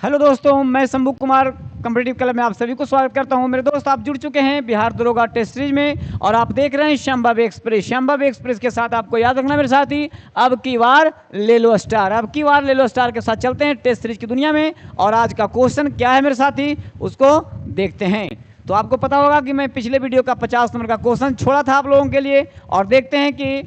Hello दोस्तों, मैं Shambhu Kumar competitive club में आप सभी को स्वागत करता हूं। मेरे दोस्त, आप जुड़ चुके हैं बिहार दरोगा टेस्ट सीरीज में और आप देख रहे हैं संभव एक्सप्रेस। संभव एक्सप्रेस के साथ आपको याद रखना मेरे साथी, अब की बार ले लो स्टार। अब की बार ले लो स्टार के साथ चलते हैं टेस्ट सीरीज की दुनिया में। और आज का क्वेश्चन क्या है मेरे साथी, उसको देखते हैं। तो आपको पता होगा कि मैं पिछले वीडियो का 50 नंबर का क्वेश्चन छोड़ा था आप लोगों के लिए, और देखते हैं कि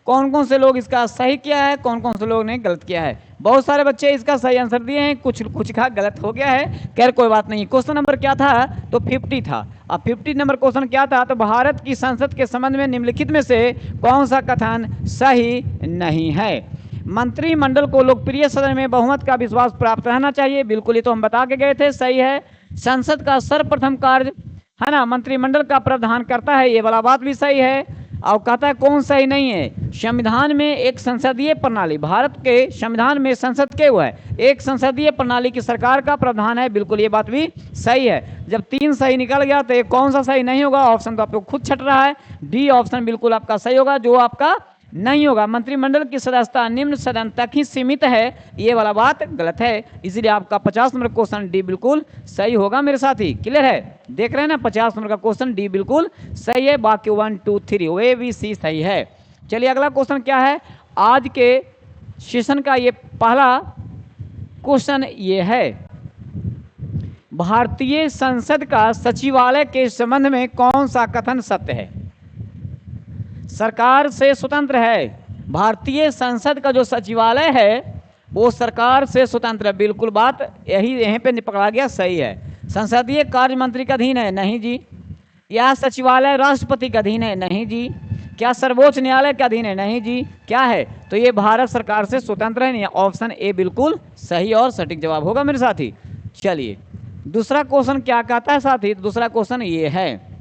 कौन कौन से लोग इसका सही किया है, कौन कौन से लोग ने गलत किया है। बहुत सारे बच्चे इसका सही आंसर दिए हैं, कुछ का गलत हो गया है। खैर कोई बात नहीं। क्वेश्चन नंबर क्या था, तो 50 था। अब 50 नंबर क्वेश्चन क्या था, तो भारत की संसद के संबंध में निम्नलिखित में से कौन सा कथन सही नहीं है। मंत्रिमंडल को लोकप्रिय सदन में बहुमत का विश्वास प्राप्त रहना चाहिए, बिल्कुल ये तो हम बता के गए थे, सही है। संसद का सर्वप्रथम कार्य है ना मंत्रिमंडल का प्रावधान करता है, ये वाला बात भी सही है। और कहता है कौन सही नहीं है, संविधान में एक संसदीय प्रणाली, भारत के संविधान में संसद के हुआ है एक संसदीय प्रणाली की सरकार का प्रावधान है, बिल्कुल ये बात भी सही है। जब 3 सही निकल गया तो ये कौन सा सही नहीं होगा, ऑप्शन तो आपको खुद छट रहा है, डी ऑप्शन बिल्कुल आपका सही होगा, जो आपका नहीं होगा। मंत्रिमंडल की सदस्यता निम्न सदन तक ही सीमित है, ये वाला बात गलत है, इसलिए आपका 50 नंबर क्वेश्चन डी बिल्कुल सही होगा मेरे साथी। क्लियर है, देख रहे हैं ना, 50 नंबर का क्वेश्चन डी बिल्कुल सही है, बाकी 1 2 3 ए बी सी सही है। चलिए अगला क्वेश्चन क्या है आज के सेशन का, ये पहला क्वेश्चन ये है, भारतीय संसद का सचिवालय के संबंध में कौन सा कथन सत्य है। सरकार से स्वतंत्र है, भारतीय संसद का जो सचिवालय है वो सरकार से स्वतंत्र है, बिल्कुल बात यहीं पे पकड़ा गया, सही है। संसदीय कार्य मंत्री का अधीन है, नहीं जी। यह सचिवालय राष्ट्रपति का अधीन है, नहीं जी। क्या सर्वोच्च न्यायालय के अधीन है, नहीं जी। क्या है, तो ये भारत सरकार से स्वतंत्र है, नहीं, ऑप्शन ए बिल्कुल सही और सटीक जवाब होगा मेरे साथी। चलिए दूसरा क्वेश्चन क्या कहता है साथी, दूसरा क्वेश्चन ये है,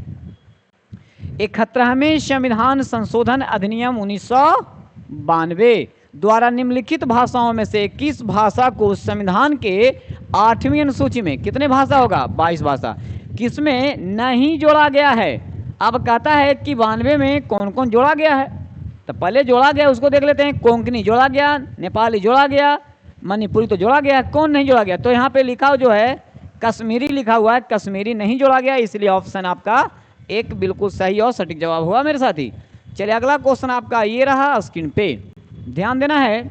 71वें संविधान संशोधन अधिनियम 1992 द्वारा निम्नलिखित भाषाओं में से किस भाषा को संविधान के 8वीं अनुसूची में, कितने भाषा होगा, 22 भाषा, किसमें नहीं जोड़ा गया है। अब कहता है कि 92 में कौन कौन जोड़ा गया है, तो पहले जोड़ा गया उसको देख लेते हैं। कोंकणी जोड़ा गया, नेपाली जोड़ा गया, मणिपुरी तो जोड़ा गया, कौन नहीं जोड़ा गया, तो यहाँ पे लिखा जो है कश्मीरी लिखा हुआ है, कश्मीरी नहीं जोड़ा गया, इसलिए ऑप्शन आपका एक बिल्कुल सही और सटीक जवाब हुआ मेरे साथी। चलिए अगला क्वेश्चन आपका ये रहा, स्क्रीन पे ध्यान देना है,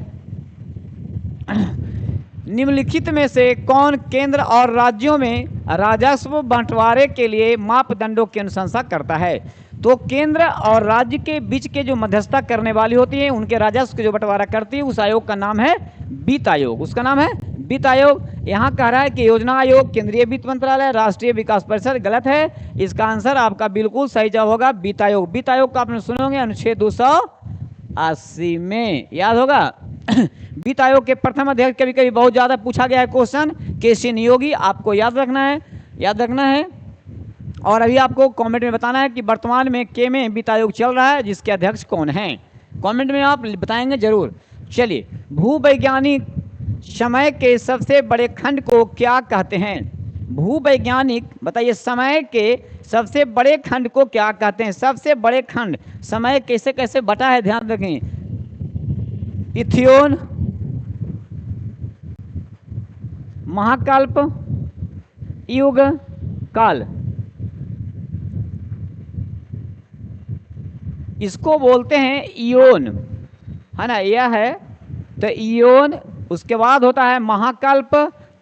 निम्नलिखित में से कौन केंद्र और राज्यों में राजस्व बंटवारे के लिए मापदंडों की अनुशंसा करता है। तो केंद्र और राज्य के बीच के जो मध्यस्थता करने वाली होती है, उनके राजस्व के जो बंटवारा करती है, उस आयोग का नाम है वित्त आयोग, उसका नाम है वित्त आयोग। यहाँ कह रहा है कि योजना आयोग, केंद्रीय वित्त मंत्रालय, राष्ट्रीय विकास परिषद, गलत है। इसका आंसर आपका बिल्कुल सही जवाब होगा वित्त आयोग। वित्त आयोग का आपने सुने होंगे अनुच्छेद 280 में, याद होगा। वित्त आयोग के प्रथम अध्यक्ष कभी कभी बहुत ज्यादा पूछा गया है क्वेश्चन, के.सी. नियोगी, आपको याद रखना है, याद रखना है। और अभी आपको कमेंट में बताना है कि वर्तमान में के में वित्त आयोग चल रहा है, जिसके अध्यक्ष कौन हैं, कमेंट में आप बताएंगे जरूर। चलिए भूवैज्ञानिक समय के सबसे बड़े खंड को क्या कहते हैं। भूवैज्ञानिक बताइए, समय के सबसे बड़े खंड को क्या कहते हैं। सबसे बड़े खंड, समय कैसे कैसे बटा है, ध्यान रखें। इथियोन, महाकल्प, युग, काल, इसको बोलते हैं इयोन, है ना, यह है तो इयोन। उसके बाद होता है महाकल्प,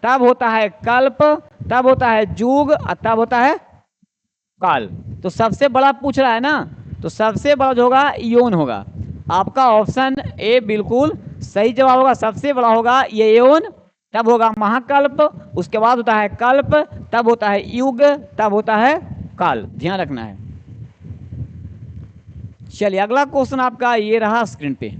तब होता है कल्प, तब होता है युग, तब होता है काल। तो सबसे बड़ा पूछ रहा है ना, तो सबसे बड़ा जो होगा इयोन होगा। आपका ऑप्शन ए बिल्कुल सही जवाब होगा, सबसे बड़ा होगा ये इयोन, तब होगा महाकल्प, उसके बाद होता है कल्प, तब होता है युग, तब होता है काल, ध्यान रखना है। चलिए अगला क्वेश्चन आपका ये रहा स्क्रीन पे,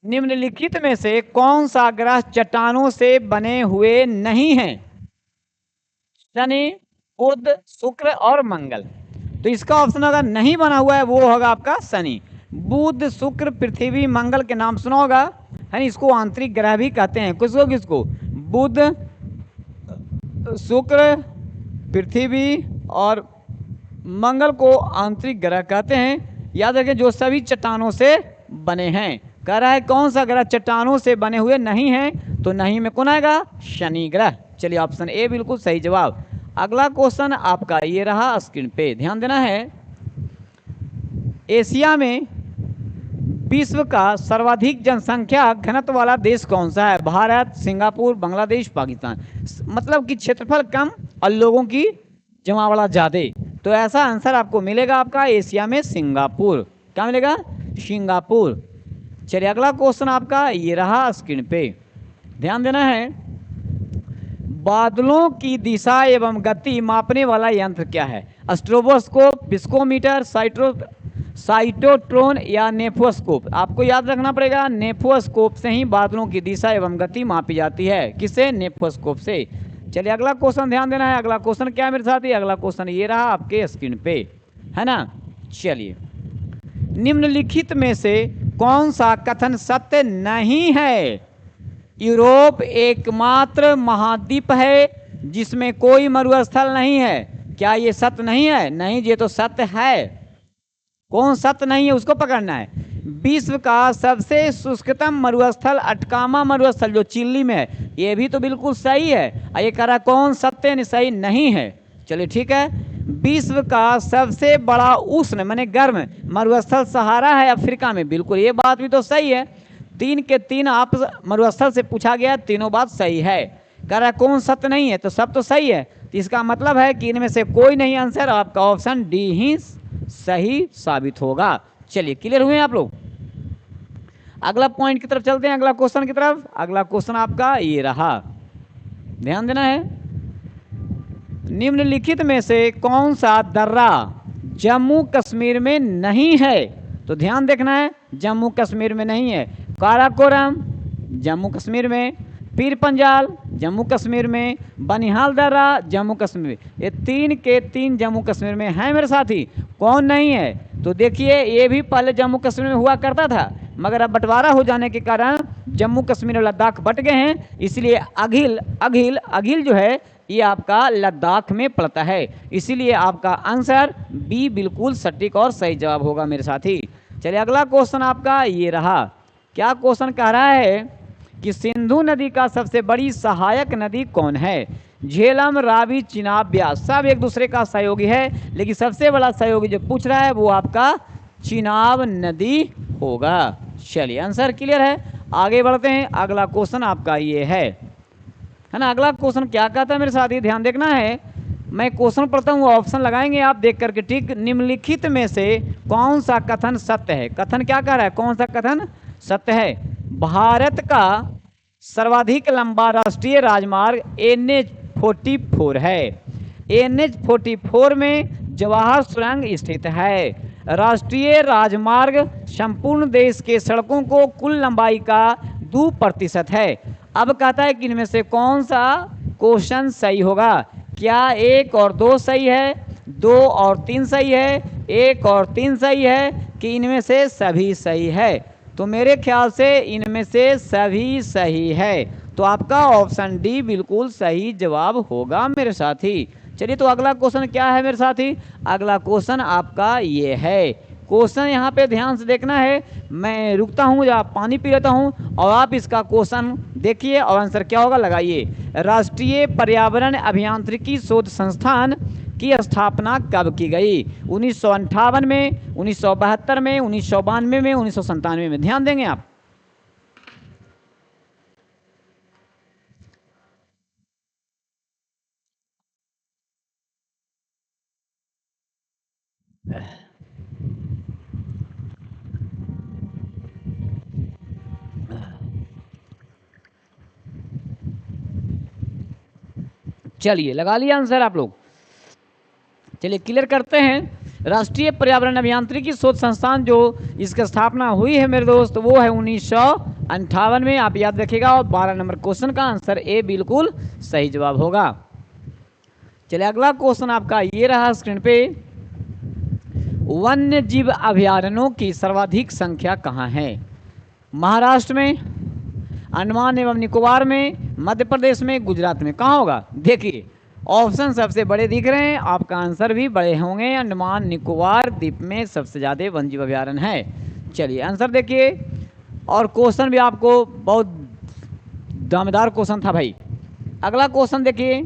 निम्नलिखित में से कौन सा ग्रह चट्टानों से बने हुए नहीं है। शनि, बुध, शुक्र और मंगल। तो इसका ऑप्शन अगर नहीं बना हुआ है वो होगा आपका शनि। बुध, शुक्र, पृथ्वी, मंगल के नाम सुना होगा, है, इसको आंतरिक ग्रह भी कहते हैं। किसको किसको, बुध, शुक्र, पृथ्वी और मंगल को आंतरिक ग्रह कहते हैं। याद रखें, जो सभी चट्टानों से बने हैं। कह रहा है कौन सा ग्रह चट्टानों से बने हुए नहीं है, तो नहीं में कौन आएगा? शनि ग्रह। चलिए ऑप्शन ए बिल्कुल सही जवाब। अगला क्वेश्चन आपका ये रहा स्क्रीन पे, ध्यान देना है। एशिया में विश्व का सर्वाधिक जनसंख्या घनत्व वाला देश कौन सा है? भारत, सिंगापुर, बांग्लादेश, पाकिस्तान। मतलब कि क्षेत्रफल कम और लोगों की जमावड़ा ज़्यादा, तो ऐसा आंसर आपको मिलेगा आपका एशिया में सिंगापुर। क्या मिलेगा? सिंगापुर। चलिए अगला क्वेश्चन आपका ये रहा स्क्रीन पे, ध्यान देना है। बादलों की दिशा एवं गति मापने वाला यंत्र क्या है? स्ट्रोबोस्कोप, विस्कोमीटर, साइटोट्रॉन या नेफोस्कोप? आपको याद रखना पड़ेगा, नेफोस्कोप से ही बादलों की दिशा एवं गति मापी जाती है। किससे? नेफोस्कोप से। चलिए अगला क्वेश्चन ध्यान देना है। अगला क्वेश्चन क्या है मेरे साथी? अगला क्वेश्चन ये रहा आपके स्क्रीन पे, है ना। चलिए, निम्नलिखित में से कौन सा कथन सत्य नहीं है? यूरोप एकमात्र महाद्वीप है जिसमें कोई मरुस्थल नहीं है। क्या ये सत्य नहीं है? नहीं, ये तो सत्य है। कौन सत्य नहीं है उसको पकड़ना है। विश्व का सबसे शुष्कतम मरुस्थल अटकामा मरुस्थल जो चिली में है, ये भी तो बिल्कुल सही है। ये कह रहा कौन सत्य सही नहीं है। चलिए ठीक है। विश्व का सबसे बड़ा उष्ण माने गर्म मरुस्थल सहारा है अफ्रीका में, बिल्कुल ये बात भी तो सही है। 3 के 3 आप मरुस्थल से पूछा गया, तीनों बात सही है। कह रहा कौन सत्य नहीं है, तो सब तो सही है। तो इसका मतलब है कि इनमें से कोई नहीं आंसर, आपका ऑप्शन डी ही सही साबित होगा। चलिए क्लियर हुए आप लोग। अगला पॉइंट की तरफ चलते हैं, अगला क्वेश्चन की तरफ। अगला क्वेश्चन आपका ये रहा, ध्यान देना है। निम्नलिखित में से कौन सा दर्रा जम्मू कश्मीर में नहीं है? तो ध्यान देखना है, जम्मू कश्मीर में नहीं है। काराकोरम जम्मू कश्मीर में, पीर पंजाल जम्मू कश्मीर में, बनिहाल दर्रा जम्मू कश्मीर में। ये 3 के 3 जम्मू कश्मीर में है मेरे साथी। कौन नहीं है? तो देखिए, ये भी पहले जम्मू कश्मीर में हुआ करता था, मगर अब बंटवारा हो जाने के कारण जम्मू कश्मीर और लद्दाख बट गए हैं, इसलिए अघिल जो है ये आपका लद्दाख में पड़ता है। इसीलिए आपका आंसर बी बिल्कुल सटीक और सही जवाब होगा मेरे साथी। चलिए अगला क्वेश्चन आपका ये रहा। क्या क्वेश्चन कह रहा है कि सिंधु नदी का सबसे बड़ी सहायक नदी कौन है? झेलम, रावी, चिनाब, ब्यास, सब एक दूसरे का सहयोगी है, लेकिन सबसे बड़ा सहयोगी जो पूछ रहा है वो आपका चिनाब नदी होगा। चलिए आंसर क्लियर है, आगे बढ़ते हैं। अगला क्वेश्चन आपका ये है ना। अगला क्वेश्चन क्या कहता है मेरे साथी, ध्यान देखना है। मैं क्वेश्चन पढ़ता हूँ, ऑप्शन लगाएंगे आप देख करके, ठीक। निम्नलिखित में से कौन सा कथन सत्य है? कथन क्या कह रहा है, कौन सा कथन सत्य है? भारत का सर्वाधिक लंबा राष्ट्रीय राजमार्ग NH-44 है। NH-44 में जवाहर सुरंग स्थित है। राष्ट्रीय राजमार्ग संपूर्ण देश के सड़कों को कुल लंबाई का 2% है। अब कहता है कि इनमें से कौन सा क्वेश्चन सही होगा? क्या 1 और 2 सही है, 2 और 3 सही है, 1 और 3 सही है, कि इनमें से सभी सही है? तो मेरे ख्याल से इनमें से सभी सही है, तो आपका ऑप्शन डी बिल्कुल सही जवाब होगा मेरे साथी। चलिए तो अगला क्वेश्चन क्या है मेरे साथी? अगला क्वेश्चन आपका ये है। क्वेश्चन यहाँ पे ध्यान से देखना है। मैं रुकता हूँ या पानी पी लेता हूँ और आप इसका क्वेश्चन देखिए और आंसर क्या होगा लगाइए। राष्ट्रीय पर्यावरण अभियांत्रिकी शोध संस्थान की स्थापना कब की गई? 1958 में, 1972 में, 1992 में, 1997 में। ध्यान देंगे आप। चलिए लगा लिया आंसर आप लोग। चलिए क्लियर करते हैं। राष्ट्रीय पर्यावरण अभियांत्रिकी शोध संस्थान जो इसकी स्थापना हुई है मेरे दोस्त, वो है 1958 में, आप याद रखिएगा। और 12 नंबर क्वेश्चन का आंसर ए बिल्कुल सही जवाब होगा। चलिए अगला क्वेश्चन आपका ये रहा स्क्रीन पे। वन्य जीव अभयारण्यों की सर्वाधिक संख्या कहाँ है? महाराष्ट्र में, अंडमान एवं निकोबार में, मध्य प्रदेश में, गुजरात में। कहाँ होगा? देखिए ऑप्शन सबसे बड़े दिख रहे हैं, आपका आंसर भी बड़े होंगे। अंडमान निकोबार द्वीप में सबसे ज़्यादा वन्य जीव अभयारण्य है। चलिए आंसर देखिए, और क्वेश्चन भी आपको बहुत दमदार क्वेश्चन था भाई। अगला क्वेश्चन देखिए,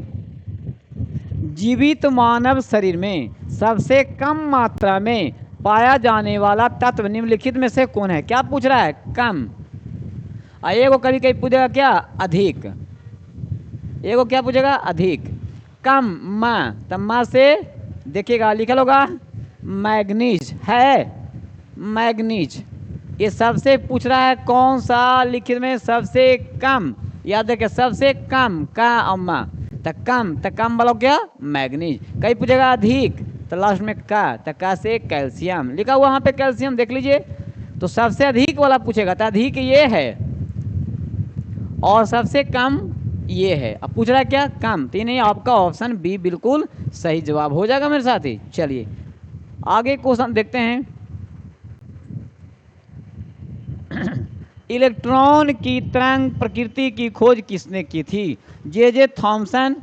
जीवित मानव शरीर में सबसे कम मात्रा में पाया जाने वाला तत्व निम्नलिखित में से कौन है? क्या पूछ रहा है? कम। एगो कभी कभी पूछेगा क्या? अधिक। एगो क्या पूछेगा? अधिक। कम मा, तब मा से देखिएगा लिखल होगा मैग्नीज है, मैग्नीज। ये सबसे पूछ रहा है कौन सा लिखित में सबसे कम, याद रखिए सबसे कम का अम्मा, तो कम वाला क्या? मैग्नीज। कहीं पूछेगा अधिक तो लास्ट में का, तो का से कैल्शियम लिखा हुआ वहाँ पे कैल्शियम देख लीजिए। तो सबसे अधिक वाला पूछेगा तो अधिक ये है और सबसे कम ये है। अब पूछ रहा है क्या? कम। तो नहीं, आपका ऑप्शन बी बिल्कुल सही जवाब हो जाएगा मेरे साथी। चलिए आगे क्वेश्चन देखते हैं। इलेक्ट्रॉन की तरंग प्रकृति की खोज किसने की थी? J Thomson.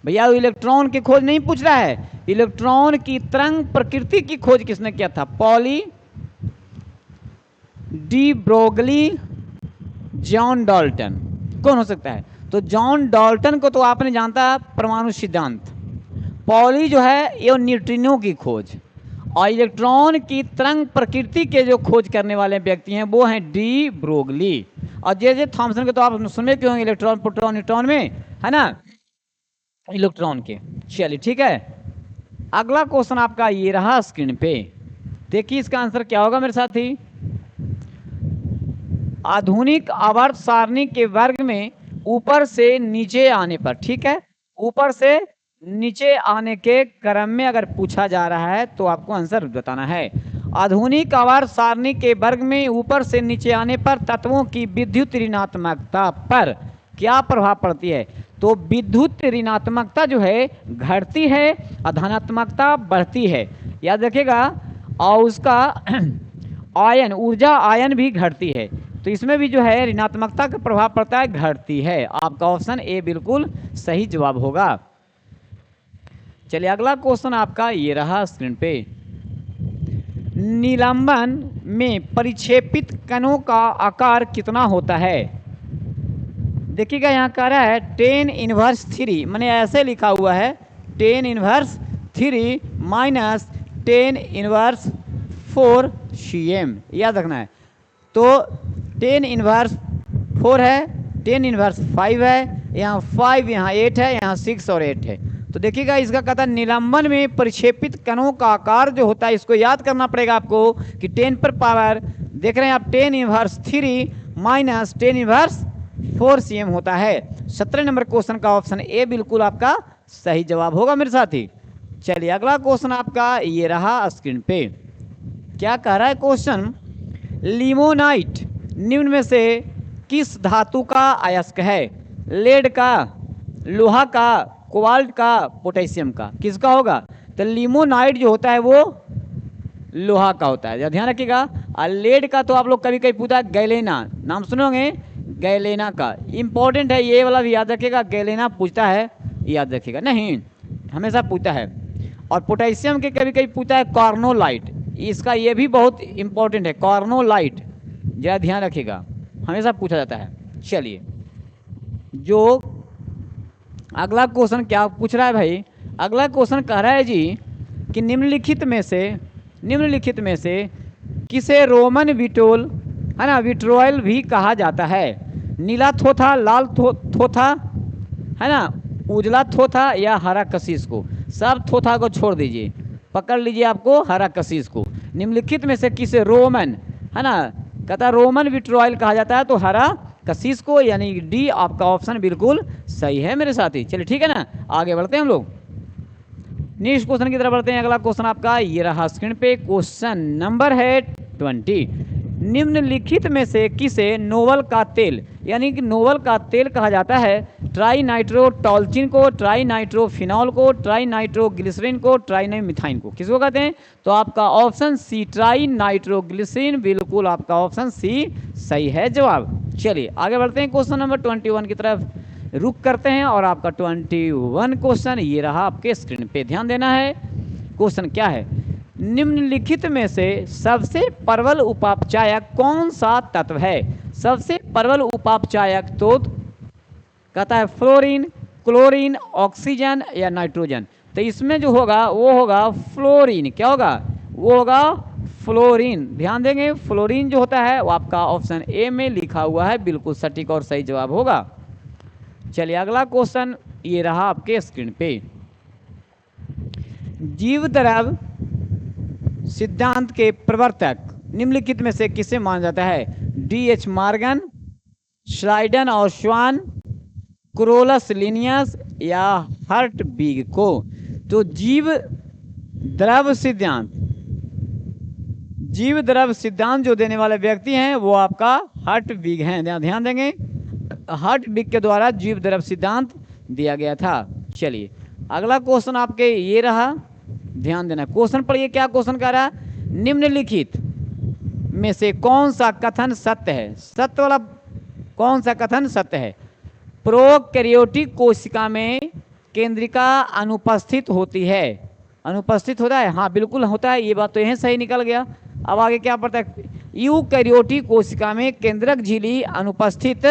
भैया इलेक्ट्रॉन की खोज नहीं पूछ रहा है, इलेक्ट्रॉन की तरंग प्रकृति की खोज किसने किया था? Poly, de Broglie, John Dalton. कौन हो सकता है? तो जॉन डाल्टन को तो आपने जानता परमाणु सिद्धांत। पॉली जो है ये न्यूट्रिनो की खोज, और इलेक्ट्रॉन की तरंग प्रकृति के जो खोज करने वाले व्यक्ति हैं वो हैं डी ब्रोगली। और जे थॉमसन के तो आप सुने क्यों होंगे, इलेक्ट्रॉन प्रोटॉन न्यूट्रॉन में, है ना, इलेक्ट्रॉन के। चलिए ठीक है, अगला क्वेश्चन आपका ये रहा स्क्रीन पे। देखिए इसका आंसर क्या होगा मेरे साथी। आधुनिक आवर्त सारणी के वर्ग में ऊपर से नीचे आने पर, ठीक है, ऊपर से नीचे आने के क्रम में अगर पूछा जा रहा है तो आपको आंसर बताना है। आधुनिक आवर्त सारणी के वर्ग में ऊपर से नीचे आने पर तत्वों की विद्युत ऋणात्मकता पर क्या प्रभाव पड़ती है? तो विद्युत ऋणात्मकता जो है घटती है और धनात्मकता बढ़ती है, याद रखिएगा। और उसका आयन, ऊर्जा आयन भी घटती है, तो इसमें भी जो है ऋणात्मकता का प्रभाव पड़ता है, घटती है। आपका ऑप्शन ए बिल्कुल सही जवाब होगा। चलिए अगला क्वेश्चन आपका ये रहा स्क्रीन पे। निलंबन में परिक्षेपित कणों का आकार कितना होता है? देखिएगा यहाँ कह रहा है 10⁻³ मैंने ऐसे लिखा हुआ है 10⁻³ माइनस 10⁻⁴ cm, याद रखना है। तो 10⁻⁴ है, 10⁻⁵ है, यहाँ 5, यहाँ 8 है, यहाँ 6 और 8 है। तो देखिएगा इसका कहता है निलंबन में परिक्षेपित कणों का आकार जो होता है, इसको याद करना पड़ेगा आपको कि 10 पर पावर देख रहे हैं आप 10⁻³ माइनस 10⁻⁴ cm होता है। 17 नंबर क्वेश्चन का ऑप्शन ए बिल्कुल आपका सही जवाब होगा मेरे साथी। चलिए अगला क्वेश्चन आपका ये रहा स्क्रीन पे। क्या कह रहा है क्वेश्चन? लिमोनाइट निम्न में से किस धातु का अयस्क है? लेड का, लोहा का, कोबाल्ट का, पोटेशियम का, किसका होगा? तो लिमोनाइट जो होता है वो लोहा का होता है, ध्यान रखिएगा। और लेड का तो आप लोग कभी कभी पूछा गैलेना, नाम सुनोगे गैलेना का, इंपॉर्टेंट है ये वाला भी याद रखिएगा। गैलेना पूछता है, याद रखिएगा, नहीं हमेशा पूछता है। और पोटेशियम के कभी कभी पूछता है कार्नोलाइट, इसका ये भी बहुत इंपॉर्टेंट है, कार्नोलाइट, जरा ध्यान रखिएगा, हमेशा पूछा जाता है। चलिए जो अगला क्वेश्चन क्या पूछ रहा है भाई? अगला क्वेश्चन कह रहा है जी कि निम्नलिखित में से किसे रोमन विटोल, है ना, विट्रोयल भी कहा जाता है? नीला थोथा, लाल थोथा, है ना, उजला थोथा या हरा कशीस को? सब थोथा को छोड़ दीजिए, पकड़ लीजिए आपको हरा कशीस को। निम्नलिखित में से किसे रोमन, है ना, कहता रोमन विट्रोयल कहा जाता है, तो हरा कशीस को, यानी डी आपका ऑप्शन बिल्कुल सही है मेरे साथी। चलिए ठीक है ना, आगे बढ़ते हैं हम लोग नेक्स्ट क्वेश्चन की तरफ बढ़ते हैं। अगला क्वेश्चन आपका ये रहा स्क्रीन पे, क्वेश्चन नंबर है 20। निम्नलिखित में से किसे नोबल का तेल, यानी कि नोबल का तेल कहा जाता है? ट्राई नाइट्रोटॉल्चिन को, ट्राई नाइट्रोफिनॉल को, ट्राई नाइट्रोग्लिसरीन को, ट्राई मिथाइन को, किसको कहते हैं? तो आपका ऑप्शन सी ट्राई नाइट्रोग्लिसरीन, बिल्कुल आपका ऑप्शन सी सही है जवाब। चलिए आगे बढ़ते हैं क्वेश्चन नंबर 21 की तरफ रुक करते हैं, और आपका 21 क्वेश्चन ये रहा आपके स्क्रीन पे, ध्यान देना है। क्वेश्चन क्या है? निम्नलिखित में से सबसे प्रबल उपापचायक कौन सा तत्व है? सबसे प्रबल उपापचायक तो कहता है फ्लोरीन, क्लोरीन, ऑक्सीजन या नाइट्रोजन। तो इसमें जो होगा वो होगा फ्लोरीन। क्या होगा? वो होगा फ्लोरीन। ध्यान देंगे, फ्लोरीन जो होता है वो आपका ऑप्शन ए में लिखा हुआ है, बिल्कुल सटीक और सही जवाब होगा। चलिए अगला क्वेश्चन ये रहा आपके स्क्रीन पे। जीव द्रव सिद्धांत के प्रवर्तक निम्नलिखित में से किसे माना जाता है? डी.एच. मॉर्गन, श्लाइडन और श्वान, क्रोलस लिनियस या हर्टविग को। तो जीव द्रव सिद्धांत जो देने वाले व्यक्ति हैं वो आपका हर्टविग हैं। ध्यान देंगे, हर्टविग के द्वारा जीव द्रव सिद्धांत दिया गया था। चलिए अगला क्वेश्चन आपके ये रहा, ध्यान देना। क्वेश्चन पढ़िए, क्या क्वेश्चन कह रहा है? निम्नलिखित में से कौन सा कथन सत्य है? सत्य वाला कौन सा कथन सत्य है? प्रोकैरियोटिक कोशिका में केंद्रिका अनुपस्थित होती है। अनुपस्थित होता है? हाँ बिल्कुल होता है, ये बात तो यहीं सही निकल गया। अब आगे क्या पड़ता है? यूकैरियोटिक कोशिका में केंद्रक झिल्ली अनुपस्थित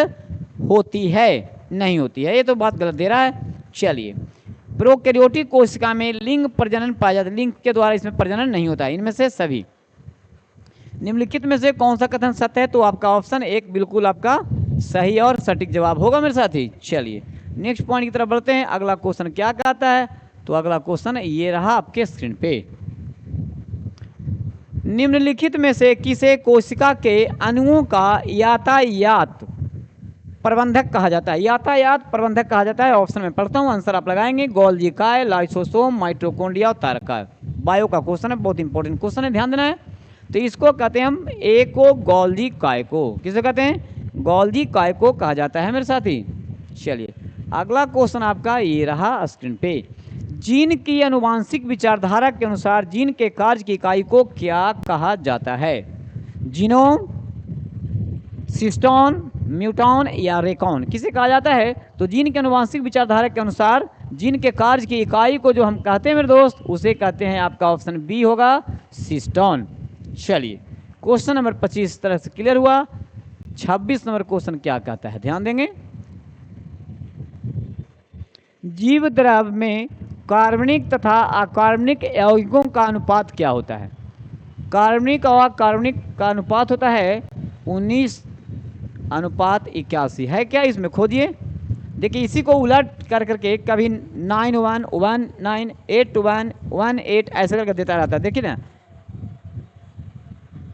होती है, नहीं होती है। ये तो बात गलत दे रहा है। चलिए, प्रोकैरियोटिक कोशिका में लिंग प्रजनन पाया जाता है, लिंग के द्वारा इसमें प्रजनन नहीं होता है। इनमें से सभी निम्नलिखित में से कौन सा कथन सत्य है? तो आपका ऑप्शन एक बिल्कुल आपका सही और सटीक जवाब होगा मेरे साथी। चलिए नेक्स्ट पॉइंट की तरफ बढ़ते हैं। अगला क्वेश्चन क्या कहता है? तो अगला क्वेश्चन ये रहा आपके स्क्रीन पे। निम्नलिखित में से किसे कोशिका के अणुओं का यातायात प्रबंधक कहा जाता है? यातायात प्रबंधक कहा जाता है। ऑप्शन में पढ़ता हूँ, आंसर आप लगाएंगे। गोल्गी काय, लाइसोसोम, माइटोकॉन्ड्रिया और तारका। बायो का क्वेश्चन है, बहुत इंपॉर्टेंट क्वेश्चन है, ध्यान देना है। तो इसको कहते हैं हम एको गोल्गी काय को। किसे कहते हैं? गोल्गी काय को कहा जाता है मेरे साथी। चलिए अगला क्वेश्चन आपका ये रहा स्क्रीन पे। जीन की अनुवांशिक विचारधारा के अनुसार जीन के कार्य की इकाई को क्या कहा जाता है? जीनोम, सिस्टोन, म्यूटॉन या रेकॉन, किसे कहा जाता है? तो जीन के अनुवांशिक विचारधारा के अनुसार जीन के कार्य की इकाई को जो हम कहते हैं मेरे दोस्त, उसे कहते हैं, आपका ऑप्शन बी होगा, सिस्टोन। चलिए क्वेश्चन नंबर 25 इस तरह से क्लियर हुआ। 26 नंबर क्वेश्चन क्या कहता है? ध्यान देंगे। जीव द्रव में कार्बनिक तथा अकार्बनिक यौगिकों का अनुपात क्या होता है? कार्बनिक और अकार्बनिक का अनुपात होता है 19:81 है क्या? इसमें खोदिए। देखिए इसी को उलट कर करके कभी 9:1, 19, 8:1, 1:8 ऐसे करके देता रहता है। देखिए ना,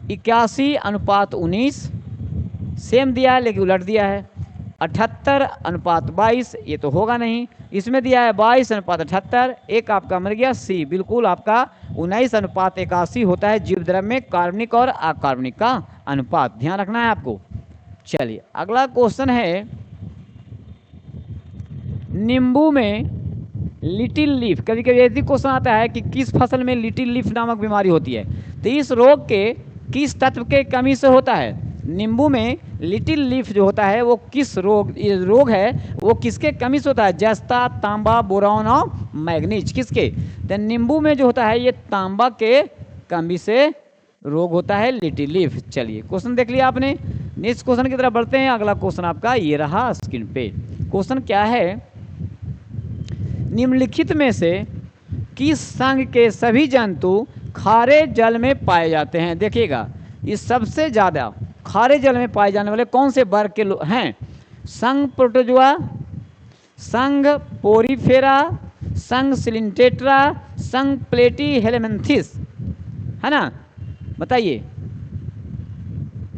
81:19 सेम दिया है लेकिन उलट दिया है। 78:22 ये तो होगा नहीं। इसमें दिया है 22:78, एक आपका मर गया सी। बिल्कुल आपका 19:81 होता है जीव द्रव में कार्बनिक और अकार्बनिक का अनुपात, ध्यान रखना है आपको। चलिए अगला क्वेश्चन है, नींबू में लिटिल लीफ, कभी कभी ऐसी क्वेश्चन आता है कि किस फसल में लिटिल लीफ नामक बीमारी होती है? तो इस रोग के किस तत्व के कमी से होता है? नींबू में लिटिल लीफ जो होता है वो किस रोग है, वो किसके कमी से होता है? जस्ता, तांबा, बोरॉन और मैग्नीज, किसके? तो नींबू में जो होता है ये तांबा के कमी से रोग होता है लिटिल लीफ। चलिए क्वेश्चन देख लिया आपने। नेक्स्ट क्वेश्चन की तरफ बढ़ते हैं। अगला क्वेश्चन आपका ये रहा स्क्रीन पे। क्वेश्चन क्या है? निम्नलिखित में से किस संघ के सभी जंतु खारे जल में पाए जाते हैं? देखिएगा, ये सबसे ज़्यादा खारे जल में पाए जाने वाले कौन से वर्ग के हैं? संघ प्रोटोजुआ, संघ पोरीफेरा, संघ सिलिंटेट्रा, संघ प्लेटीहेलमिन्थिस, है ना? बताइए।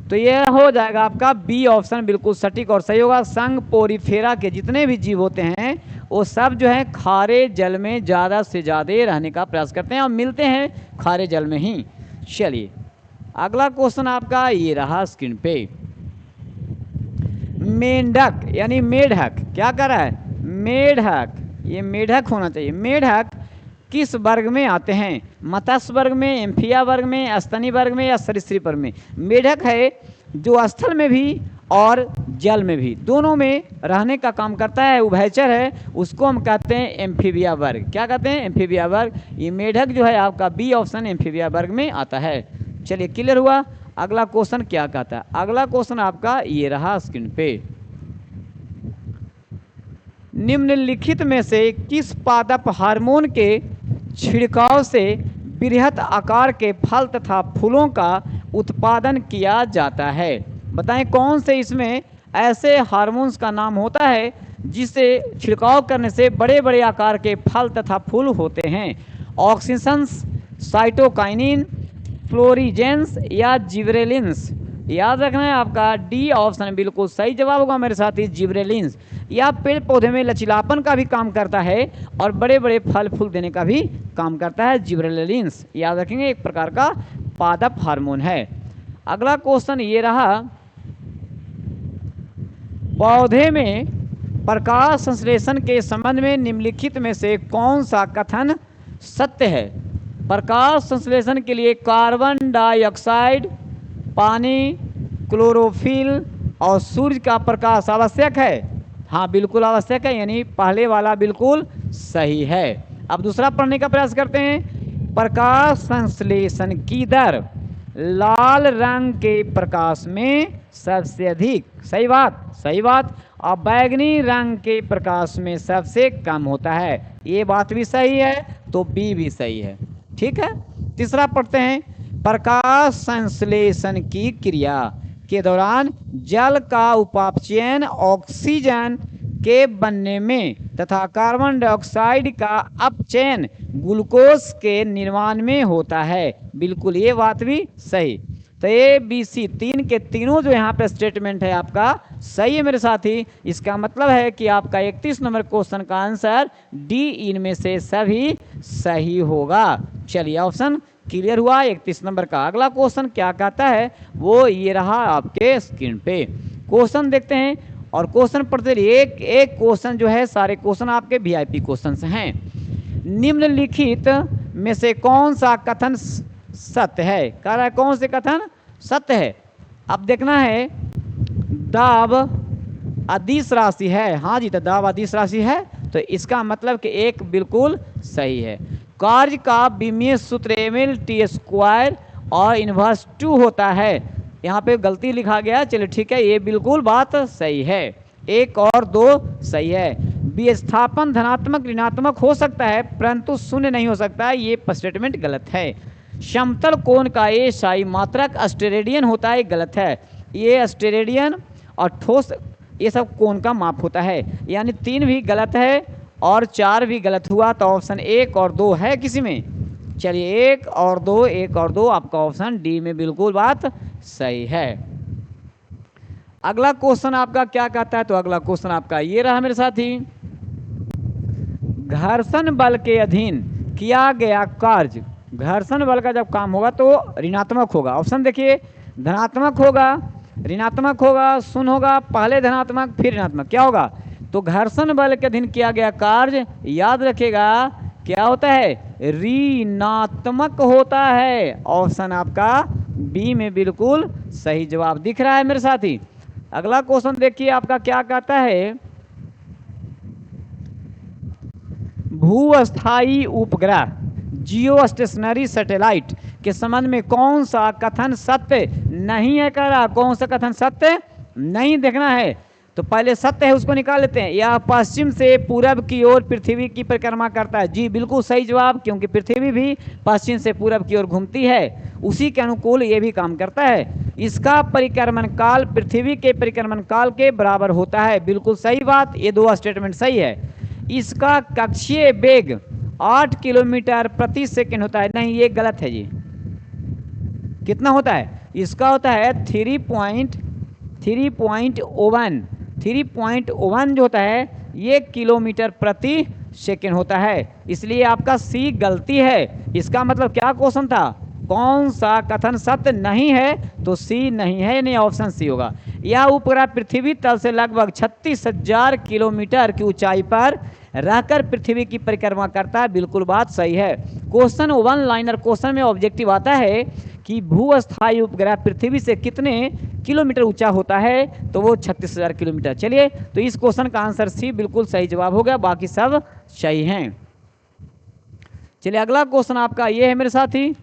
तो ये हो जाएगा आपका बी ऑप्शन, बिल्कुल सटीक और सही होगा। संघ पोरीफेरा के जितने भी जीव होते हैं वो सब जो है खारे जल में ज़्यादा से ज़्यादा रहने का प्रयास करते हैं और मिलते हैं खारे जल में ही। चलिए अगला क्वेश्चन आपका ये रहा स्क्रीन पे। मेंढक यानी मेढक, क्या कर रहा है? मेढक, ये मेढक होना चाहिए। मेढक किस वर्ग में आते हैं? मत्स्य वर्ग में, एम्फिया वर्ग में, स्तनी वर्ग में या सरीसृप वर्ग में? मेढक है जो स्थल में भी और जल में भी दोनों में रहने का काम करता है, उभयचर है, उसको हम कहते हैं एम्फीबिया वर्ग। क्या कहते हैं? एम्फीबिया वर्ग। ये मेढक जो है आपका बी ऑप्शन एम्फीबिया वर्ग में आता है। चलिए क्लियर हुआ। अगला क्वेश्चन क्या कहता है? अगला क्वेश्चन आपका ये रहा स्क्रीन पे। निम्नलिखित में से किस पादप हार्मोन के छिड़काव से बृहत आकार के फल तथा फूलों का उत्पादन किया जाता है? बताएं कौन से इसमें ऐसे हार्मोन्स का नाम होता है जिसे छिड़काव करने से बड़े बड़े आकार के फल तथा फूल होते हैं? ऑक्सीन्स, साइटोकाइनिन, फ्लोरीजेंस या जिब्रेलिन्स? याद रखना है आपका डी ऑप्शन बिल्कुल सही जवाब होगा मेरे साथी, जिब्रेलिन्स। यह पेड़ पौधे में लचीलापन का भी काम करता है और बड़े बड़े फल फूल देने का भी काम करता है, जिब्रेलिन्स। याद रखेंगे, एक प्रकार का पादप हार्मोन है। अगला क्वेश्चन ये रहा, पौधे में प्रकाश संश्लेषण के संबंध में निम्नलिखित में से कौन सा कथन सत्य है? प्रकाश संश्लेषण के लिए कार्बन डाइऑक्साइड, पानी, क्लोरोफिल और सूर्य का प्रकाश आवश्यक है। हाँ बिल्कुल आवश्यक है, यानी पहले वाला बिल्कुल सही है। अब दूसरा पढ़ने का प्रयास करते हैं। प्रकाश संश्लेषण की दर लाल रंग के प्रकाश में सबसे अधिक, सही बात, सही बात, और बैगनी रंग के प्रकाश में सबसे कम होता है। ये बात भी सही है, तो बी भी सही है। ठीक है, तीसरा पढ़ते हैं। प्रकाश संश्लेषण की क्रिया के दौरान जल का उपापचयन ऑक्सीजन के बनने में तथा कार्बन डाइऑक्साइड का अपचयन ग्लूकोज के निर्माण में होता है। बिल्कुल ये बात भी सही। तो ए बी सी तीन के तीनों जो यहाँ पे स्टेटमेंट है आपका सही है मेरे साथी। इसका मतलब है कि आपका 31 नंबर क्वेश्चन का आंसर डी इनमें से सभी सही होगा। चलिए ऑप्शन क्लियर हुआ 31 नंबर का। अगला क्वेश्चन क्या कहता है वो ये रहा आपके स्क्रीन पे। क्वेश्चन देखते हैं और क्वेश्चन पढ़ते रहिए। एक एक क्वेश्चन जो है, सारे क्वेश्चन आपके वीआईपी क्वेश्चन हैं। निम्नलिखित में से कौन सा कथन सत्य है? कह रहा है कौन से कथन सत्य है। अब देखना है, दाब अदिश राशि है। हाँ जी, तो दाब अदिश राशि है, तो इसका मतलब कि एक बिल्कुल सही है। कार्य का विमीय सूत्र mL/t² और इन्वर्स 2 होता है। यहाँ पे गलती लिखा गया, चलिए ठीक है, ये बिल्कुल बात सही है। 1 और 2 सही है। विस्थापन धनात्मक ऋणात्मक हो सकता है परंतु शून्य नहीं हो सकता है, ये स्टेटमेंट गलत है। समतल कोण का ये शाही मात्रक स्टेरेडियन होता है, गलत है। ये स्टेरेडियन और ठोस ये सब कोण का माप होता है, यानी 3 भी गलत है और 4 भी गलत हुआ। तो ऑप्शन 1 और 2 है किसी में? चलिए 1 और 2, 1 और 2 आपका ऑप्शन डी में बिल्कुल बात सही है। अगला क्वेश्चन आपका क्या कहता है? तो अगला क्वेश्चन आपका ये रहा मेरे साथी। घर्षण बल के अधीन किया गया कार्य, घर्षण बल का जब काम होगा तो ऋणात्मक होगा। ऑप्शन देखिए, धनात्मक होगा, ऋणात्मक होगा, शून्य होगा, पहले धनात्मक फिर ऋणात्मक, क्या होगा? तो घर्षण बल के अधीन किया गया कार्य याद रखेगा क्या होता है? ऋणात्मक होता है। ऑप्शन आपका बी में बिल्कुल सही जवाब दिख रहा है मेरे साथी। अगला क्वेश्चन देखिए आपका क्या कहता है। भूस्थायी उपग्रह जियो स्टेशनरी सैटेलाइट के संबंध में कौन सा कथन सत्य नहीं है? कह रहा कौन सा कथन सत्य नहीं देखना है, तो पहले सत्य है उसको निकाल लेते हैं। यह पश्चिम से पूरब की ओर पृथ्वी की परिक्रमा करता है। जी बिल्कुल सही जवाब, क्योंकि पृथ्वी भी पश्चिम से पूरब की ओर घूमती है, उसी के अनुकूल ये भी काम करता है। इसका परिक्रमण काल पृथ्वी के परिक्रमण काल के बराबर होता है। बिल्कुल सही बात, ये 2 स्टेटमेंट सही है। इसका कक्षीय वेग 8 किलोमीटर प्रति सेकंड होता है। नहीं, ये गलत है जी। कितना होता है? इसका होता है 3.01 जो होता है ये किलोमीटर प्रति सेकंड होता है, इसलिए आपका सी गलती है। इसका मतलब क्या क्वेश्चन था? कौन सा कथन सत्य नहीं है? तो सी नहीं है, नहीं ऑप्शन सी होगा। यह उपग्रह पृथ्वी तल से लगभग 36,000 किलोमीटर की ऊंचाई पर रहकर पृथ्वी की परिक्रमा करता है। बिल्कुल बात सही है। क्वेश्चन 1 लाइनर क्वेश्चन में ऑब्जेक्टिव आता है कि भूस्थायी उपग्रह पृथ्वी से कितने किलोमीटर ऊंचा होता है? तो वो 36,000 किलोमीटर। चलिए, तो इस क्वेश्चन का आंसर सी बिल्कुल सही जवाब हो गया, बाकी सब सही हैं। चलिए अगला क्वेश्चन आपका ये है मेरे साथी।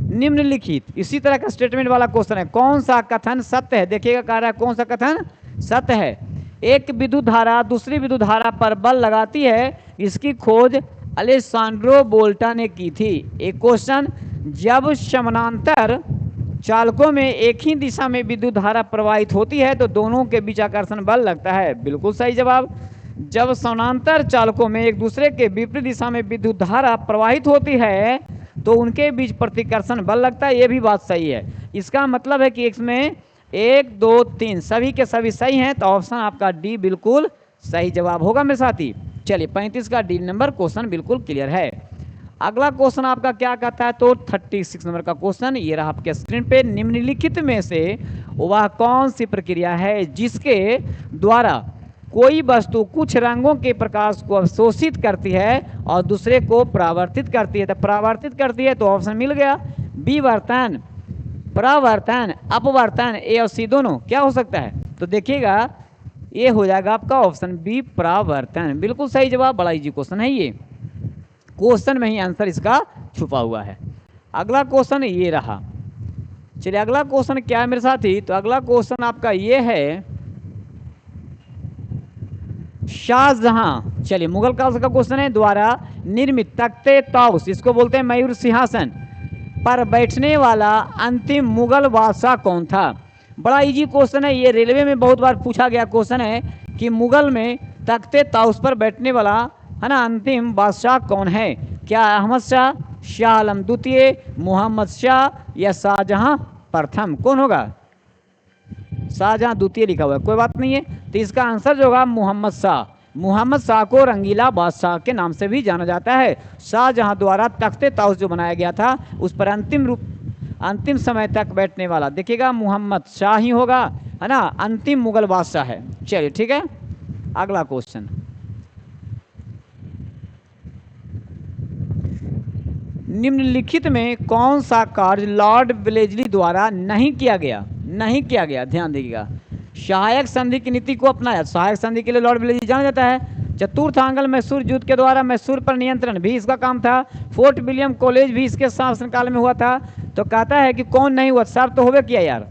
निम्नलिखित इसी तरह का स्टेटमेंट वाला क्वेश्चन है, कौन सा कथन सत्य है? देखिएगा, कह रहा है कौन सा कथन सत्य है। एक विद्युत धारा दूसरी विद्युत धारा पर बल लगाती है, इसकी खोज अलेसांड्रो वोल्टा ने की थी। एक क्वेश्चन, जब समानांतर चालकों में एक ही दिशा में विद्युत धारा प्रवाहित होती है तो दोनों के बीच आकर्षण बल लगता है। बिल्कुल सही जवाब। जब समानांतर चालकों में एक दूसरे के विपरीत दिशा में विद्युत धारा प्रवाहित होती है तो उनके बीच प्रतिकर्षण बल लगता है। ये भी बात सही है। इसका मतलब है कि इसमें 1 2 3 सभी के सभी सही हैं, तो ऑप्शन आपका डी बिल्कुल सही जवाब होगा मेरे साथी। चलिए 35 का डी नंबर क्वेश्चन बिल्कुल क्लियर है। अगला क्वेश्चन आपका क्या कहता है, तो 36 नंबर का क्वेश्चन ये रहा आपके स्क्रीन पे। निम्नलिखित में से वह कौन सी प्रक्रिया है जिसके द्वारा कोई वस्तु कुछ रंगों के प्रकाश को अवशोषित करती है और दूसरे को परावर्तित करती है। तो परावर्तित करती है तो ऑप्शन मिल गया, विवर्तन, परावर्तन, अपवर्तन, ए और सी दोनों क्या हो सकता है, तो देखिएगा ये हो जाएगा आपका ऑप्शन बी, परावर्तन। बिल्कुल सही जवाब। बड़ा इजी क्वेश्चन है ये, क्वेश्चन में ही आंसर इसका छुपा हुआ है। अगला क्वेश्चन ये रहा। चलिए अगला क्वेश्चन क्या है मेरे साथी, तो अगला क्वेश्चन आपका ये है, शाहजहां, चलिए मुगल काल का क्वेश्चन है, द्वारा निर्मित तख्ते ताउस, इसको बोलते हैं मयूर सिंहासन, पर बैठने वाला अंतिम मुगल बादशाह कौन था। बड़ा इजी क्वेश्चन है ये, रेलवे में बहुत बार पूछा गया क्वेश्चन है कि मुगल में तख्ते ताउस पर बैठने वाला है ना अंतिम बादशाह कौन है। क्या अहमद शाह, शाह आलम द्वितीय, मोहम्मद शाह या शाहजहां प्रथम, कौन होगा। शाहजहां द्वितीय लिखा हुआ है, कोई बात नहीं है, तो इसका आंसर जो होगा मोहम्मद शाह। मोहम्मद शाह को रंगीला बादशाह के नाम से भी जाना जाता है। शाहजहां द्वारा तख्ते ताउस जो बनाया गया था उस पर अंतिम समय तक बैठने वाला देखिएगा मोहम्मद शाह ही होगा, है ना, अंतिम मुगल बादशाह है। चलिए ठीक है, अगला क्वेश्चन, निम्नलिखित में कौन सा कार्य लॉर्ड वेलेस्ली द्वारा नहीं किया गया, ध्यान दीजिएगा। सहायक संधि की नीति को अपनाया, सहायक संधि के लिए लॉर्ड वेलेस्ली जाना जाता है। चतुर्थ आंग्ल मैसूर युद्ध के द्वारा मैसूर पर नियंत्रण भी इसका काम था। फोर्ट विलियम कॉलेज भी इसके शासनकाल में हुआ था। तो कहता है कि कौन नहीं हुआ, सब तो होवे किया यार,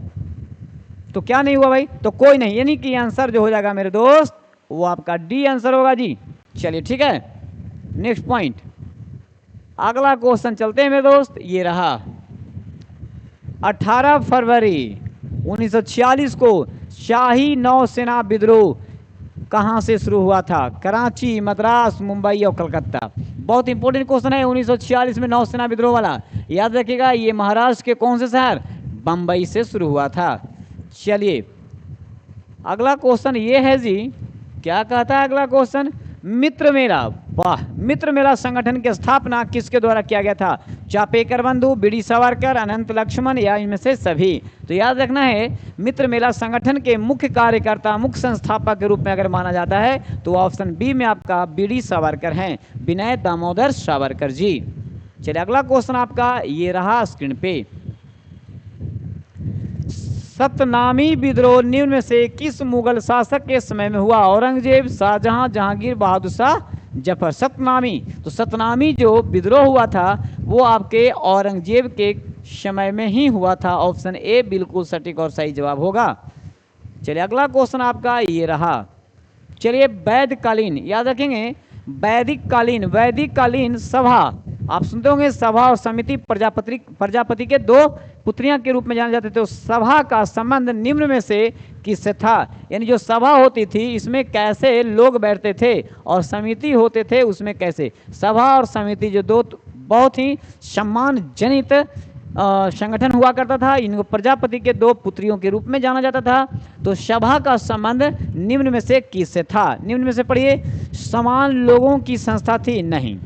तो क्या नहीं हुआ भाई, तो कोई नहीं, यानी कि आंसर जो हो जाएगा मेरे दोस्त वो आपका डी आंसर होगा जी। चलिए ठीक है, नेक्स्ट पॉइंट, अगला क्वेश्चन चलते हैं मेरे दोस्त, ये रहा। 18 फरवरी 1946 को शाही नौसेना विद्रोह कहाँ से शुरू हुआ था, कराची, मद्रास, मुंबई और कलकत्ता। बहुत इंपॉर्टेंट क्वेश्चन है 1946 में नौसेना विद्रोह वाला, याद रखिएगा। ये महाराष्ट्र के कौन से शहर, बम्बई से शुरू हुआ था। चलिए अगला क्वेश्चन ये है जी, क्या कहता है अगला क्वेश्चन, मित्र मेला, वाह, मित्र मेला संगठन की स्थापना किसके द्वारा किया गया था, चापेकर बंधु, बीडी सावरकर, अनंत लक्ष्मण या इनमें से सभी। तो याद रखना है मित्र मेला संगठन के मुख्य कार्यकर्ता, मुख्य संस्थापक के रूप में अगर माना जाता है तो ऑप्शन बी में आपका बीडी सावरकर हैं, विनय दामोदर सावरकर जी। चलिए अगला क्वेश्चन आपका ये रहा स्क्रीन पे, सतनामी विद्रोह निम्न में से किस मुगल शासक के समय में हुआ, औरंगजेब, शाहजहां, जहांगीर, बहादुर शाह, जफर। सतनामी, तो सतनामी जो विद्रोह हुआ था वो आपके औरंगजेब के समय में ही हुआ था। ऑप्शन ए बिल्कुल सटीक और सही जवाब होगा। चलिए अगला क्वेश्चन आपका ये रहा। चलिए वैदिककालीन, याद रखेंगे वैदिक कालीन सभा, आप सुनते होंगे सभा और समिति प्रजापति के दो पुत्रियां के रूप में जाने जाते थे। तो सभा का संबंध निम्न में से किससे था, यानी जो सभा होती थी इसमें कैसे लोग बैठते थे और समिति होते थे उसमें कैसे। सभा और समिति जो दो बहुत ही सम्मान जनित संगठन हुआ करता था, इनको प्रजापति के दो पुत्रियों के रूप में जाना जाता था। तो सभा का संबंध निम्न में से किससे था, निम्न में से पढ़िए, समान लोगों की संस्था थी, नहीं।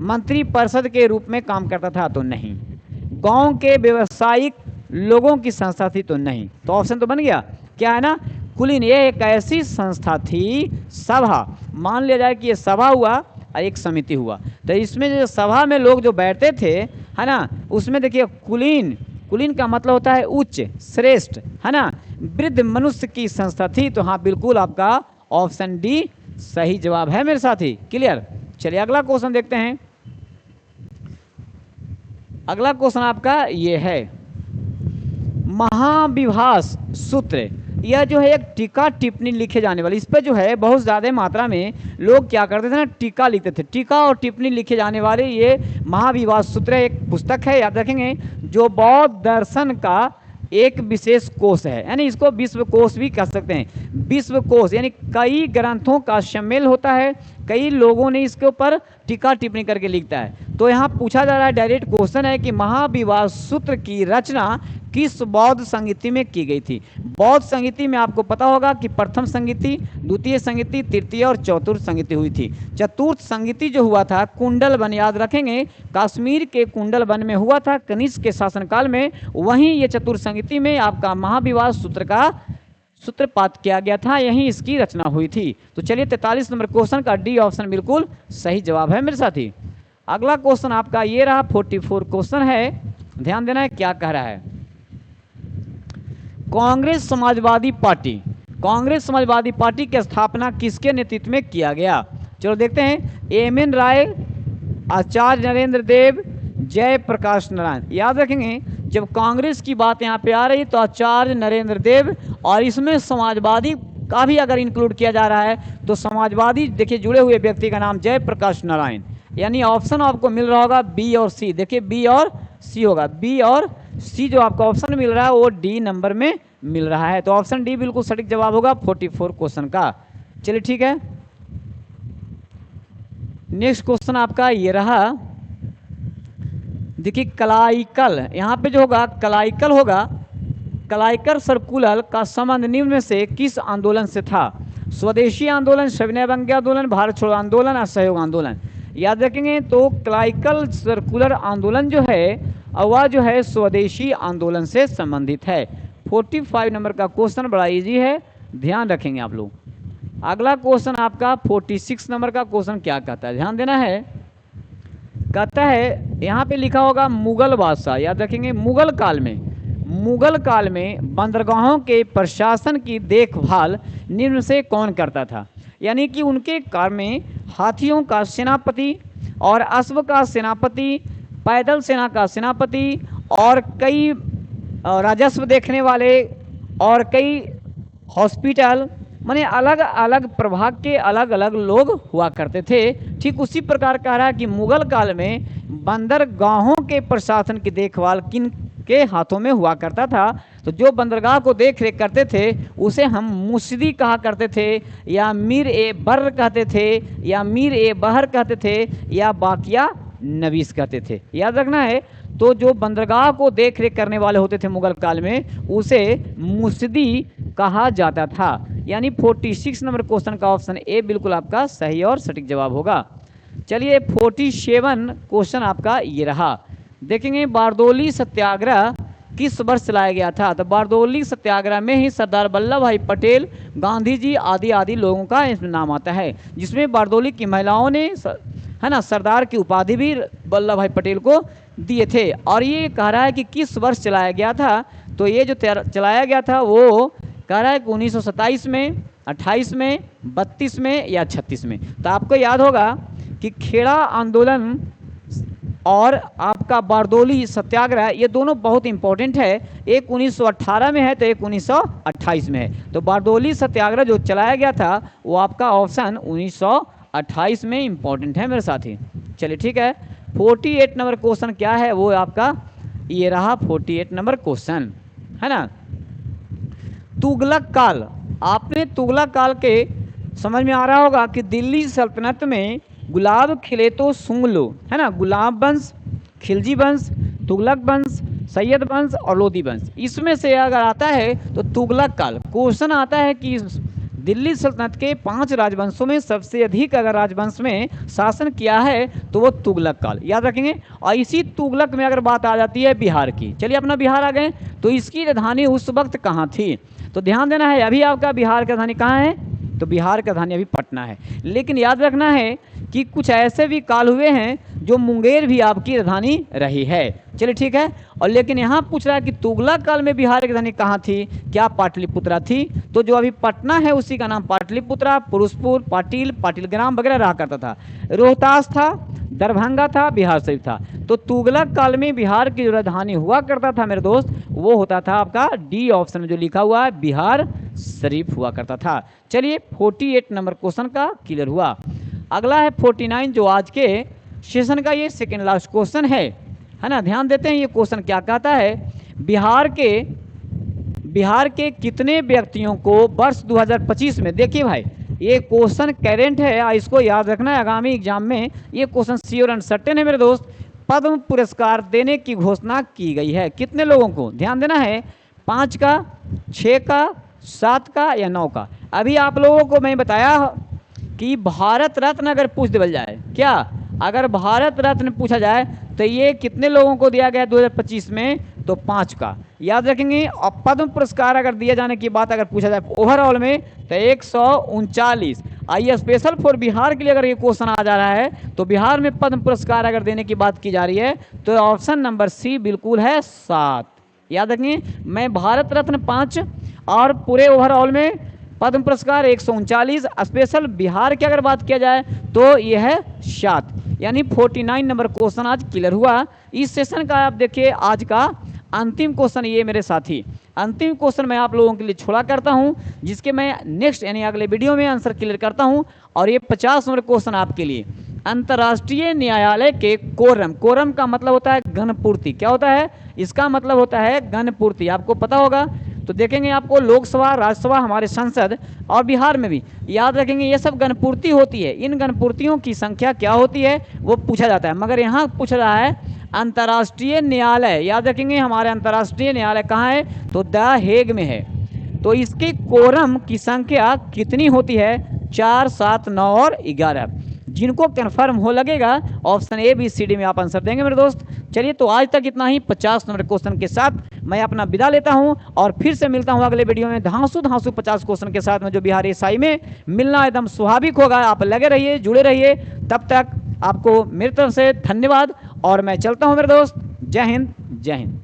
मंत्री परिषद के रूप में काम करता था, तो नहीं। गांव के व्यवसायिक लोगों की संस्था थी, तो नहीं। तो ऑप्शन तो बन गया, क्या है ना, कुलीन। ये एक ऐसी संस्था थी, सभा, मान लिया जाए कि ये सभा हुआ और एक समिति हुआ, तो इसमें जो सभा में लोग जो बैठते थे, है ना, उसमें देखिए कुलीन का मतलब होता है उच्च, श्रेष्ठ, है ना, वृद्ध मनुष्य की संस्था थी। तो हाँ बिल्कुल आपका ऑप्शन डी सही जवाब है मेरे साथी, क्लियर। चलिए अगला क्वेश्चन देखते हैं। अगला क्वेश्चन आपका ये है, महाविभास सूत्र यह जो है एक टीका टिप्पणी लिखे जाने वाली, इस पर जो है बहुत ज़्यादा मात्रा में लोग क्या करते थे ना, टीका लिखते थे। टीका और टिप्पणी लिखे जाने वाले ये महाविवाद सूत्र एक पुस्तक है, याद रखेंगे, जो बौद्ध दर्शन का एक विशेष कोश है, यानी इसको विश्व कोश भी कह सकते हैं। विश्व कोश यानी कई ग्रंथों का सम्मेलन होता है, कई लोगों ने इसके ऊपर टीका टिप्पणी करके लिखता है। तो यहाँ पूछा जा रहा है, डायरेक्ट क्वेश्चन है कि महाविवाद सूत्र की रचना किस बौद्ध संगीति में की गई थी। बौद्ध संगीति में आपको पता होगा कि प्रथम संगीति, द्वितीय संगीति, तृतीय और चतुर्थ संगीति हुई थी। चतुर्थ संगीति जो हुआ था कुंडल वन, याद रखेंगे, कश्मीर के कुंडल वन में हुआ था कनिष्क के शासनकाल में। वहीं ये चतुर्थ संगीति में आपका महाविवाद सूत्र का सूत्रपात किया गया था, यहीं इसकी रचना हुई थी। तो चलिए 43 नंबर क्वेश्चन का डी ऑप्शन बिल्कुल सही जवाब है मेरे साथी। अगला क्वेश्चन आपका ये रहा, 44 क्वेश्चन है, ध्यान देना है क्या कह रहा है। कांग्रेस समाजवादी पार्टी, कांग्रेस समाजवादी पार्टी की स्थापना किसके नेतृत्व में किया गया। चलो देखते हैं, एम.एन. राय, आचार्य नरेंद्र देव, जयप्रकाश नारायण। याद रखेंगे जब कांग्रेस की बात यहाँ पे आ रही तो आचार्य नरेंद्र देव, और इसमें समाजवादी का भी अगर इंक्लूड किया जा रहा है तो समाजवादी देखिए जुड़े हुए व्यक्ति का नाम जयप्रकाश नारायण। यानी ऑप्शन आपको मिल रहा होगा बी और सी, देखिए बी और सी होगा, बी और सी जो आपका ऑप्शन मिल रहा है वो डी नंबर में मिल रहा है। तो ऑप्शन डी बिल्कुल सटीक जवाब होगा 44 क्वेश्चन का। चलिए ठीक है, नेक्स्ट क्वेश्चन आपका ये रहा, देखिए कलाइकल, यहाँ पे जो होगा कलाइकल होगा, कलाइकर सर्कुलर का संबंध निम्न में से किस आंदोलन से था। स्वदेशी आंदोलन, सविनय अवज्ञा आंदोलन, भारत छोड़ो आंदोलन, असहयोग आंदोलन। याद रखेंगे तो कलाइकल सर्कुलर आंदोलन जो है वह जो है स्वदेशी आंदोलन से संबंधित है। 45 नंबर का क्वेश्चन बड़ा इजी है, ध्यान रखेंगे आप लोग। अगला क्वेश्चन आपका 46 नंबर का क्वेश्चन क्या कहता है, ध्यान देना है। कहता है यहाँ पे लिखा होगा मुगल बादशाह, याद रखेंगे मुगल काल में बंदरगाहों के प्रशासन की देखभाल निम्न से कौन करता था। यानी कि उनके काल में हाथियों का सेनापति और अश्व का सेनापति, पैदल सेना का सेनापति और कई राजस्व देखने वाले और कई हॉस्पिटल, माने अलग अलग प्रभाग के अलग अलग लोग हुआ करते थे। ठीक उसी प्रकार कह रहा है कि मुगल काल में बंदरगाहों के प्रशासन की देखभाल किन के हाथों में हुआ करता था। तो जो बंदरगाह को देख रेख करते थे उसे हम मुस्दी कहा करते थे, या मीर ए बर्र कहते थे, या मीर ए बहर कहते थे, या बाकिया नवीस कहते थे। याद रखना है, तो जो बंदरगाह को देख रेख करने वाले होते थे मुगल काल में उसे मुस्दी कहा जाता था। यानी 46 नंबर क्वेश्चन का ऑप्शन ए बिल्कुल आपका सही और सटीक जवाब होगा। चलिए 47 क्वेश्चन आपका ये रहा, देखेंगे बारदोली सत्याग्रह किस वर्ष चलाया गया था। तो बारदोली सत्याग्रह में ही सरदार वल्लभ भाई पटेल, गांधी जी आदि लोगों का इसमें नाम आता है, जिसमें बारदोली की महिलाओं ने है ना सरदार की उपाधि भी वल्लभ भाई पटेल को दिए थे। और ये कह रहा है कि किस वर्ष चलाया गया था। तो ये जो चलाया गया था वो कह रहा है कि 1927 में, 28 में, 32 में या 36 में। तो आपको याद होगा कि खेड़ा आंदोलन और आपका बारदोली सत्याग्रह ये दोनों बहुत इंपॉर्टेंट है। एक 1918 में है तो एक 1928 में है। तो बारदोली सत्याग्रह जो चलाया गया था वो आपका ऑप्शन 1928 में इंपॉर्टेंट है मेरे साथी। चलिए ठीक है, 48 नंबर क्वेश्चन क्या है वो आपका ये रहा 48 नंबर क्वेश्चन, है ना। तुगलक काल, आपने तुगलक काल के समझ में आ रहा होगा कि दिल्ली सल्तनत में गुलाब खिले तो सूंघ लो, है ना। गुलाब वंश, खिलजी वंश, तुगलक वंश, सैयद वंश और लोधी वंश, इसमें से अगर आता है तो तुगलक काल। क्वेश्चन आता है कि दिल्ली सल्तनत के 5 राजवंशों में सबसे अधिक अगर राजवंश में शासन किया है तो वो तुगलक काल, याद रखेंगे। और इसी तुगलक में अगर बात आ जाती है बिहार की, चलिए अपना बिहार आ गए, तो इसकी राजधानी उस वक्त कहाँ थी। तो ध्यान देना है, अभी आपका बिहार की राजधानी कहाँ है, तो बिहार की राजधानी अभी पटना है। लेकिन याद रखना है कि कुछ ऐसे भी काल हुए हैं जो मुंगेर भी आपकी राजधानी रही है। चलिए ठीक है, और लेकिन यहाँ पूछ रहा है कि तुगलक काल में बिहार की राजधानी कहाँ थी, क्या पाटलिपुत्रा थी। तो जो अभी पटना है उसी का नाम पाटलिपुत्रा, पुरुषपुर, पाटिल, पाटिलग्राम वगैरह रहा करता था। रोहतास था, दरभंगा था, बिहार शरीफ था। तो तुगलक काल में बिहार की जो राजधानी हुआ करता था मेरे दोस्त वो होता था आपका डी ऑप्शन में जो लिखा हुआ है बिहार शरीफ हुआ करता था। चलिए 48 नंबर क्वेश्चन का क्लियर हुआ। अगला है 49 जो आज के सेशन का ये सेकेंड लास्ट क्वेश्चन है ना। ध्यान देते हैं ये क्वेश्चन क्या कहता है। बिहार के कितने व्यक्तियों को वर्ष 2025 में, देखिए भाई ये क्वेश्चन करेंट है, इसको याद रखना है आगामी एग्जाम में। ये क्वेश्चन श्योर एंड सर्टेन है मेरे दोस्त। पद्म पुरस्कार देने की घोषणा की गई है कितने लोगों को, ध्यान देना है, 5 का, 6 का, 7 का या 9 का। अभी आप लोगों को मैं बताया कि भारत रत्न अगर पूछ दिया जाए, क्या अगर भारत रत्न पूछा जाए तो ये कितने लोगों को दिया गया 2025 में, तो 5 का याद रखेंगे। और पद्म पुरस्कार अगर दिए जाने की बात अगर पूछा जाए ओवरऑल में तो 139। आइए स्पेशल फॉर बिहार के लिए अगर ये क्वेश्चन आ जा रहा है तो बिहार में पद्म पुरस्कार अगर देने की बात की जा रही है तो ऑप्शन नंबर सी बिल्कुल है 7। याद रखेंगे, मैं भारत रत्न 5 और पूरे ओवरऑल में पद्म पुरस्कार 139, स्पेशल बिहार की अगर बात किया जाए तो यह है 7, यानी 49 नंबर क्वेश्चन आज क्लियर हुआ। इस सेशन का आप देखिए आज का अंतिम क्वेश्चन ये मेरे साथी, अंतिम क्वेश्चन मैं आप लोगों के लिए छोड़ा करता हूं, जिसके मैं नेक्स्ट यानी अगले वीडियो में आंसर क्लियर करता हूं। और ये 50 नंबर क्वेश्चन आपके लिए, अंतर्राष्ट्रीय न्यायालय के कोरम, कोरम का मतलब होता है गणपूर्ति, क्या होता है, इसका मतलब होता है गणपूर्ति, आपको पता होगा। तो देखेंगे आपको लोकसभा, राज्यसभा, हमारे संसद और बिहार में भी याद रखेंगे ये सब गणपूर्ति होती है। इन गणपूर्तियों की संख्या क्या होती है वो पूछा जाता है, मगर यहाँ पूछ रहा है अंतर्राष्ट्रीय न्यायालय। याद रखेंगे हमारे अंतर्राष्ट्रीय न्यायालय कहाँ है, तो द हेग में है। तो इसके कोरम की संख्या कितनी होती है, 4, 7, 9 और 11। जिनको कन्फर्म हो लगेगा option A B C D में आप आंसर देंगे मेरे दोस्त। चलिए तो आज तक इतना ही 50 नंबर क्वेश्चन के साथ मैं अपना विदा लेता हूं और फिर से मिलता हूं अगले वीडियो में धांसू 50 क्वेश्चन के साथ में, जो बिहार एसआई में मिलना एकदम स्वाभाविक होगा। आप लगे रहिए, जुड़े रहिए, तब तक आपको मेरी तरफ से धन्यवाद और मैं चलता हूं मेरे दोस्त। जय हिंद, जय हिंद।